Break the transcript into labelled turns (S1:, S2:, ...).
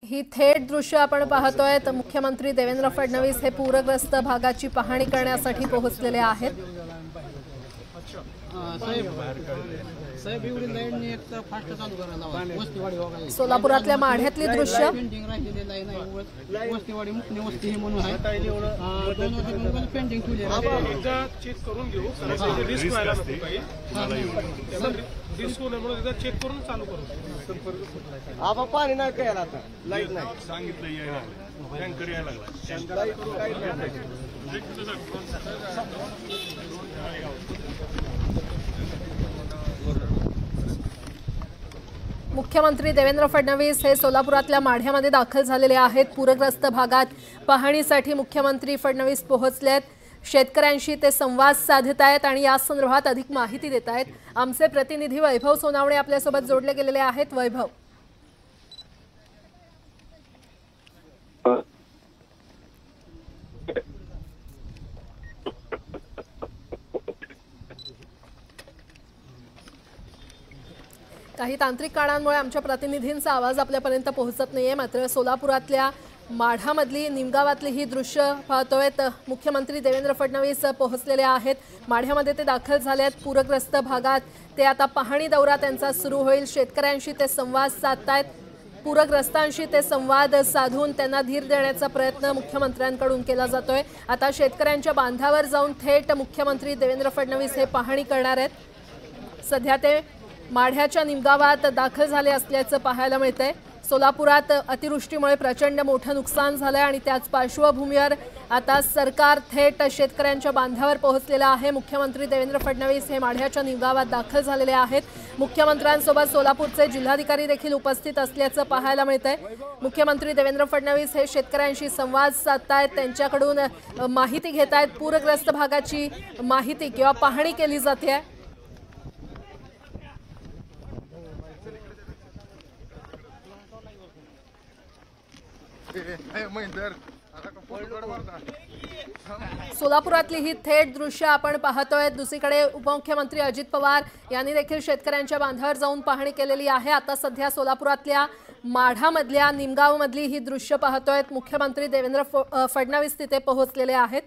S1: ही थेट दृश्य आपण पाहतोय तर मुख्यमंत्री देवेंद्र फडणवीस हे पूरग्रस्त भागाची पाहणी करण्यासाठी पोहोचलेले आहेत। सोलापुरातल्या माढ्यातली दृश्य
S2: पाणी नाही प्यायला आता लाईट नाही सांगितलं यायला टँकर यायला लागला।
S1: मुख्यमंत्री देवेंद्र फडणवीस हे सोलापुरातल्या माढ्यामध्ये दाखल झालेले आहेत। पूरग्रस्त भागात पाहणीसाठी मुख्यमंत्री फडणवीस पोहोचलेत। शेतकऱ्यांशी ते संवाद साधत आहेत आणि या संदर्भात अधिक माहिती देत आहेत। आमचे प्रतिनिधी वैभव सोनावणे आपल्या सोबत जोडले गेलेले आहेत। वैभव, काही तांत्रिक कारणांमुळे आमच्या प्रतिनिधींचा आवाज आपल्यापर्यंत पोहोचत नाहीये, मात्र सोलापुरातल्या माढ्यामधली निमगावातली ही दृश्य पाहतोय। तर मुख्यमंत्री देवेंद्र फडणवीस पोहोचलेले आहेत। माढ्यामध्ये ते दाखल झाले आहेत। पूरग्रस्त भागात ते आता पाहणी दौरा त्यांचा सुरू होईल। शेतकऱ्यांशी ते संवाद साधतायत। पूरग्रस्तांशी ते संवाद साधून त्यांना धीर देण्याचा प्रयत्न मुख्यमंत्र्यांकडून केला जातोय। आता शेतकऱ्यांच्या बांधावर जाऊन थेट मुख्यमंत्री देवेंद्र फडणवीस हे पाहणी करणार आहेत। सध्या ते माढ्याच्या निमगावात दाखल झाले असल्याचं पाहायला मिळतंय। सोलापुरात अतिवृष्टीमुळे प्रचंड मोठं नुकसान झालंय आणि त्याच पार्श्वभूमीवर आता सरकार थेट शेतकऱ्यांच्या बांधावर पोहोचलेलं आहे। मुख्यमंत्री देवेंद्र फडणवीस हे माढ्याच्या निमगावात दाखल झालेले आहेत। मुख्यमंत्र्यांसोबत सोलापूरचे जिल्हाधिकारी देखील उपस्थित असल्याचं पाहायला मिळतंय। मुख्यमंत्री देवेंद्र फडणवीस हे शेतकऱ्यांशी संवाद साधतायत, त्यांच्याकडून माहिती घेतायत। पूरग्रस्त भागाची माहिती किंवा पाहणी केली जाते। सोलापुरातली ही थेट दृश्य आपण पाहतोय। दुसरीकडे उपमुख्यमंत्री अजित पवार यांनी देखील शेतकऱ्यांच्या बांधावर जाऊन पाहणी केलेली आहे। आता सध्या सोलापुरातल्या माढामधल्या निमगावमधली ही दृश्य पाहतोय। मुख्यमंत्री देवेंद्र फडणवीस तिथे पोहोचलेले आहेत।